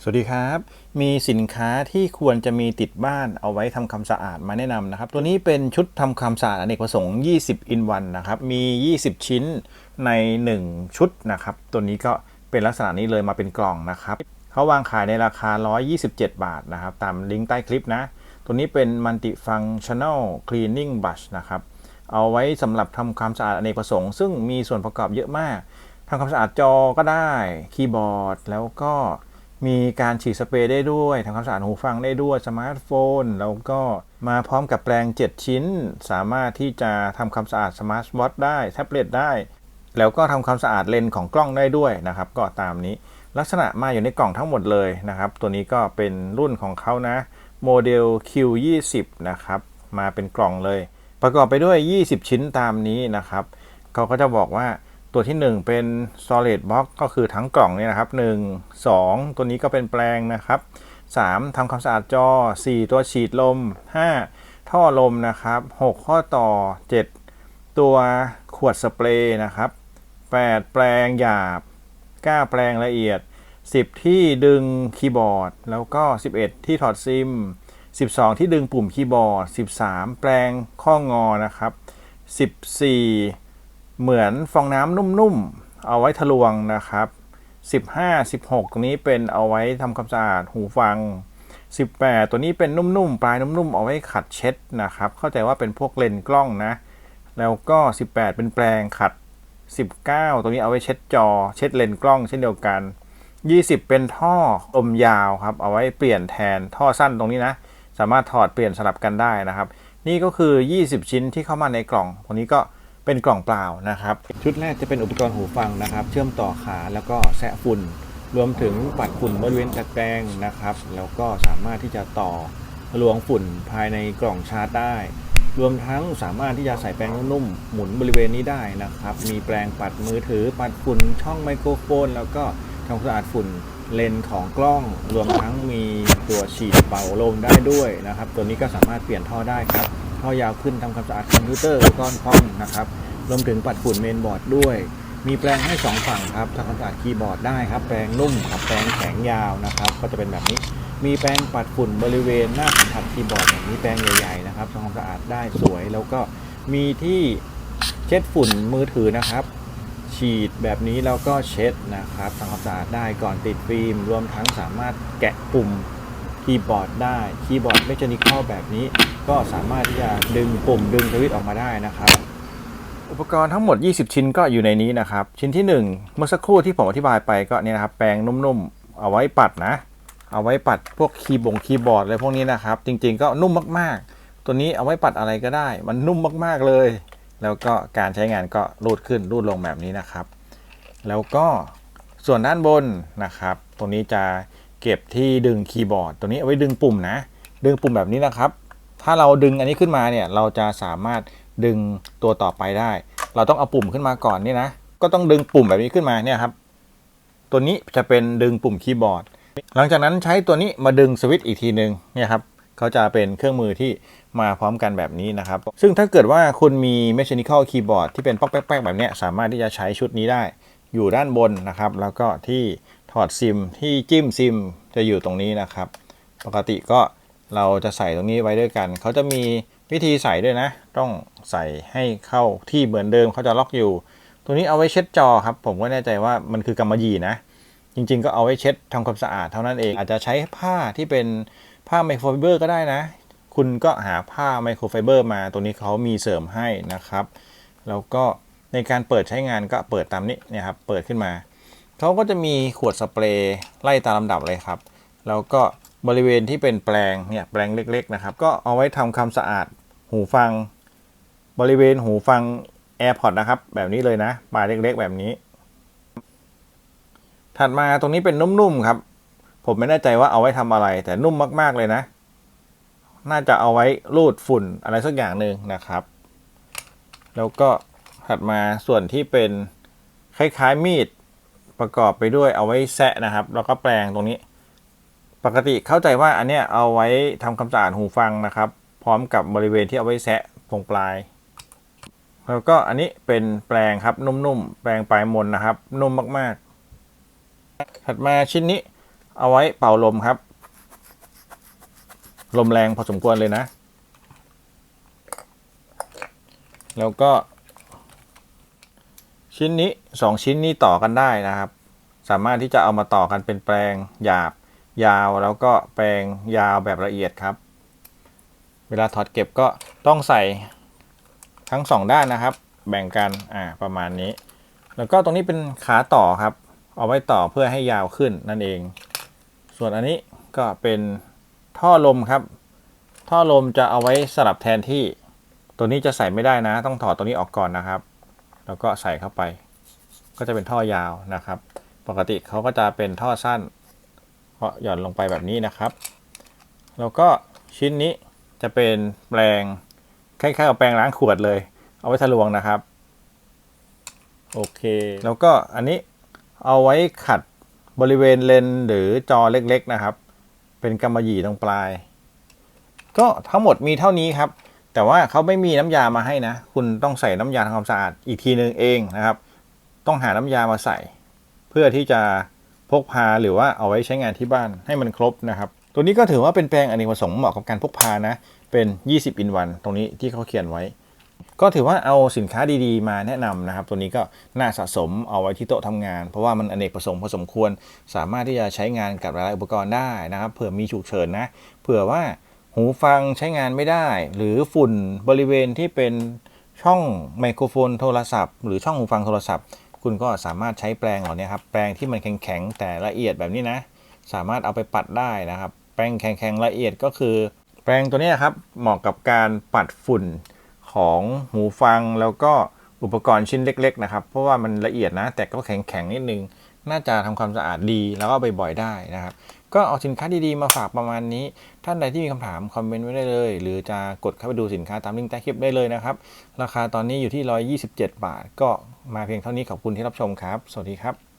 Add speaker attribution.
Speaker 1: สวัสดีครับมีสินค้าที่ควรจะมีติดบ้านเอาไว้ทำความสะอาดมาแนะนำนะครับตัวนี้เป็นชุดทำความสะอาดอเนกประสงค์20 in 1นะครับมี20ชิ้นใน1ชุดนะครับตัวนี้ก็เป็นลักษณะนี้เลยมาเป็นกล่องนะครับเขาวางขายในราคา127 บาทนะครับตามลิงก์ใต้คลิปนะตัวนี้เป็น Multifunctional Cleaning Brush นะครับเอาไว้สำหรับทำความสะอาดอเนกประสงค์ซึ่งมีส่วนประกอบเยอะมากทำความสะอาดจอก็ได้คีย์บอร์ดแล้วก็มีการฉีดสเปรย์ได้ด้วยทำความสะอาดหูฟังได้ด้วยสมาร์ทโฟนแล้วก็มาพร้อมกับแปรง7ชิ้นสามารถที่จะทำความสะอาดสมาร์ทวอทช์ได้แท็บเล็ตได้แล้วก็ทำความสะอาดเลนส์ของกล้องได้ด้วยนะครับก็ตามนี้ลักษณะมาอยู่ในกล่องทั้งหมดเลยนะครับตัวนี้ก็เป็นรุ่นของเขานะโมเดล Q20 นะครับมาเป็นกล่องเลยประกอบไปด้วย20ชิ้นตามนี้นะครับเขาก็จะบอกว่าตัวที่1เป็น solid box ก็คือทั้งกล่องนี่นะครับ1 2ตัวนี้ก็เป็นแปลงนะครับ3ทำความสะอาดจอ4ตัวฉีดลม5ท่อลมนะครับ6ข้อต่อ7ตัวขวดสเปรย์นะครับ8แปลงหยาบ9แปลงละเอียด10ที่ดึงคีย์บอร์ดแล้วก็11ที่ถอดซิม12ที่ดึงปุ่มคีย์บอร์ด13แปลงข้องอนะครับ14เหมือนฟองน้ำนุ่มๆเอาไว้ทะลวงนะครับ15 16ตรงนี้เป็นเอาไว้ทำความสะอาดหูฟัง18ตัวนี้เป็นนุ่มๆปลายนุ่มๆเอาไว้ขัดเช็ดนะครับเข้าใจว่าเป็นพวกเลนส์กล้องนะแล้วก็18เป็นแปรงขัด19ตรงนี้เอาไว้เช็ดจอเช็ดเลนส์กล้องเช่นเดียวกัน20เป็นท่อลมยาวครับเอาไว้เปลี่ยนแทนท่อสั้นตรงนี้นะสามารถถอดเปลี่ยนสลับกันได้นะครับนี่ก็คือ20ชิ้นที่เข้ามาในกล่องตรงนี้ก็เป็นกล่องเปล่านะครับชุดแรกจะเป็นอุปกรณ์หูฟังนะครับเชื่อมต่อขาแล้วก็แสะฝุ่นรวมถึงปัดฝุ่นบริเวณตะแกรงนะครับแล้วก็สามารถที่จะต่อลวงฝุ่นภายในกล่องชาร์จได้รวมทั้งสามารถที่จะใส่แปรงนุ่มๆหมุนบริเวณนี้ได้นะครับมีแปรงปัดมือถือปัดฝุ่นช่องไมโครโฟนแล้วก็ทำความสะอาดฝุ่นเลนส์ของกล้องรวมทั้งมีตัวฉีดเป่าลมได้ด้วยนะครับตัวนี้ก็สามารถเปลี่ยนท่อได้ครับท่อยาวขึ้นทำความสะอาดคอมพิวเตอร์อุปกรณ์คอมนะครับรวมถึงปัดฝุ่นเมนบอร์ดด้วยมีแปรงให้2ฝั่งครับทำความสะอาดคีย์บอร์ดได้ครับแปรงนุ่มกับแปรงแข็งยาวนะครับก็จะเป็นแบบนี้มีแปรงปัดฝุ่นบริเวณหน้าสัมผัสคีย์บอร์ดอย่างนี้แปรงใหญ่ๆนะครับทำความสะอาดได้สวยแล้วก็มีที่เช็ดฝุ่นมือถือนะครับฉีดแบบนี้แล้วก็เช็ดนะครับทำความสะอาดได้ก่อนติดฟิล์มรวมทั้งสามารถแกะปุ่มคีย์บอร์ดได้คีย์บอร์ดเมคานิคอลแบบนี้ก็สามารถที่จะดึงปุ่มดึงสวิตช์ออกมาได้นะครับอุปกรณ์ทั้งหมด20ชิ้นก็อยู่ในนี้นะครับชิ้นที่1เมื่อสักครู่ที่ผมอธิบายไปก็เนี่ยนะครับแปรงนุ่มๆเอาไว้ปัดนะเอาไว้ปัดพวกคีย์บอร์ดอะไรพวกนี้นะครับจริงๆก็นุ่มมากๆตัวนี้เอาไว้ปัดอะไรก็ได้มันนุ่มมากๆเลยแล้วก็การใช้งานก็รูดขึ้นรูดลงแบบนี้นะครับแล้วก็ส่วนด้านบนนะครับตรงนี้จะเก็บที่ดึงคีย์บอร์ดตัวนี้เอาไว้ดึงปุ่มนะดึงปุ่มแบบนี้นะครับถ้าเราดึงอันนี้ขึ้นมาเนี่ยเราจะสามารถดึงตัวต่อไปได้เราต้องเอาปุ่มขึ้นมาก่อนนี่นะก็ต้องดึงปุ่มแบบนี้ขึ้นมาเนี่ยครับตัวนี้จะเป็นดึงปุ่มคีย์บอร์ดหลังจากนั้นใช้ตัวนี้มาดึงสวิตช์อีกทีนึงเนี่ยครับเขาจะเป็นเครื่องมือที่มาพร้อมกันแบบนี้นะครับซึ่งถ้าเกิดว่าคุณมี Mechanical Keyboard ที่เป็นป๊อกแป๊กๆแบบนี้สามารถที่จะใช้ชุดนี้ได้อยู่ด้านบนนะครับแล้วก็ที่ถอดซิมที่จิ้มซิมจะอยู่ตรงนี้นะครับปกติก็เราจะใส่ตรงนี้ไว้ด้วยกันเขาจะมีวิธีใส่ด้วยนะต้องใส่ให้เข้าที่เหมือนเดิมเขาจะล็อกอยู่ตัวนี้เอาไว้เช็ดจอครับผมก็แน่ใจว่ามันคือกำมะหยี่นะจริงๆก็เอาไว้เช็ดทำความสะอาดเท่านั้นเองอาจจะใช้ผ้าที่เป็นผ้าไมโครไฟเบอร์ก็ได้นะคุณก็หาผ้าไมโครไฟเบอร์มาตัวนี้เขามีเสริมให้นะครับแล้วก็ในการเปิดใช้งานก็เปิดตามนี้เนี่ยครับเปิดขึ้นมาเขาก็จะมีขวดสเปรย์ไล่ตามลำดับเลยครับแล้วก็บริเวณที่เป็นแปรงเนี่ยแปรงเล็กๆนะครับก็เอาไว้ทำความสะอาดหูฟังบริเวณหูฟัง AirPods นะครับแบบนี้เลยนะปลายเล็กๆแบบนี้ถัดมาตรงนี้เป็นนุ่มๆครับผมไม่แน่ใจว่าเอาไว้ทำอะไรแต่นุ่มมากๆเลยนะน่าจะเอาไว้รูดฝุ่นอะไรสักอย่างหนึ่งนะครับแล้วก็ถัดมาส่วนที่เป็นคล้ายๆมีดประกอบไปด้วยเอาไว้แซะนะครับแล้วก็แปรงตรงนี้ปกติเข้าใจว่าอันเนี้ยเอาไว้ทำความสะอาดหูฟังนะครับพร้อมกับบริเวณที่เอาไว้แซะตรงปลายแล้วก็อันนี้เป็นแปรงครับนุ่มๆแปรงปลายมนนะครับนุ่มมากๆถัดมาชิ้นนี้ เอาไว้เป่าลมครับลมแรงพอสมควรเลยนะแล้วก็ชิ้นนี้2ชิ้นนี้ต่อกันได้นะครับสามารถที่จะเอามาต่อกันเป็นแปลงหยาบยาวแล้วก็แปลงยาวแบบละเอียดครับเวลาถอดเก็บก็ต้องใส่ทั้ง2ด้านนะครับแบ่งกันประมาณนี้แล้วก็ตรงนี้เป็นขาต่อครับเอาไว้ต่อเพื่อให้ยาวขึ้นนั่นเองส่วนอันนี้ก็เป็นท่อลมครับท่อลมจะเอาไว้สลับแทนที่ตัวนี้จะใส่ไม่ได้นะต้องถอดตัวนี้ออกก่อนนะครับแล้วก็ใส่เข้าไปก็จะเป็นท่อยาวนะครับปกติเขาก็จะเป็นท่อสั้นเพราะหย่อนลงไปแบบนี้นะครับแล้วก็ชิ้นนี้จะเป็นแปรงคล้ายๆกับแปรงล้างขวดเลยเอาไว้ทะลวงนะครับโอเคแล้วก็อันนี้เอาไว้ขัดบริเวณเลนหรือจอเล็กๆนะครับเป็นกำมะหยี่ตรงปลายก็ทั้งหมดมีเท่านี้ครับแต่ว่าเขาไม่มีน้ำยามาให้นะคุณต้องใส่น้ำยาทำความสะอาดอีกทีนึงเองนะครับต้องหาน้ำยามาใส่เพื่อที่จะพกพาหรือว่าเอาไว้ใช้งานที่บ้านให้มันครบนะครับตัวนี้ก็ถือว่าเป็นแปรงอเนกประสงค์เหมาะกับการพกพานะเป็น20 in 1ตรงนี้ที่เขาเขียนไว้ก็ถือว่าเอาสินค้าดีๆมาแนะนำนะครับตัวนี้ก็น่าสะสมเอาไว้ที่โต๊ะทำงานเพราะว่ามันอเนกประสงค์พอสมควรสามารถที่จะใช้งานกับหลายอุปกรณ์ได้นะครับเผื่อมีฉุกเฉินนะเผื่อว่าหูฟังใช้งานไม่ได้หรือฝุ่นบริเวณที่เป็นช่องไมโครโฟนโทรศัพท์หรือช่องหูฟังโทรศัพท์คุณก็สามารถใช้แปรงเหล่านี้ครับแปรงที่มันแข็งๆแต่ละเอียดแบบนี้นะสามารถเอาไปปัดได้นะครับแปรงแข็งๆละเอียดก็คือแปรงตัวนี้ครับเหมาะกับการปัดฝุ่นของหูฟังแล้วก็อุปกรณ์ชิ้นเล็กๆนะครับเพราะว่ามันละเอียดนะแต่ก็แข็งๆนิดนึงน่าจะทำความสะอาดดีแล้วก็บ่อยๆได้นะครับก็เอาสินค้าดีๆมาฝากประมาณนี้ท่านใดที่มีคำถามคอมเมนต์ไว้ได้เลยหรือจะกดเข้าไปดูสินค้าตามลิงก์ใต้คลิปได้เลยนะครับราคาตอนนี้อยู่ที่127 บาทก็มาเพียงเท่านี้ขอบคุณที่รับชมครับสวัสดีครับ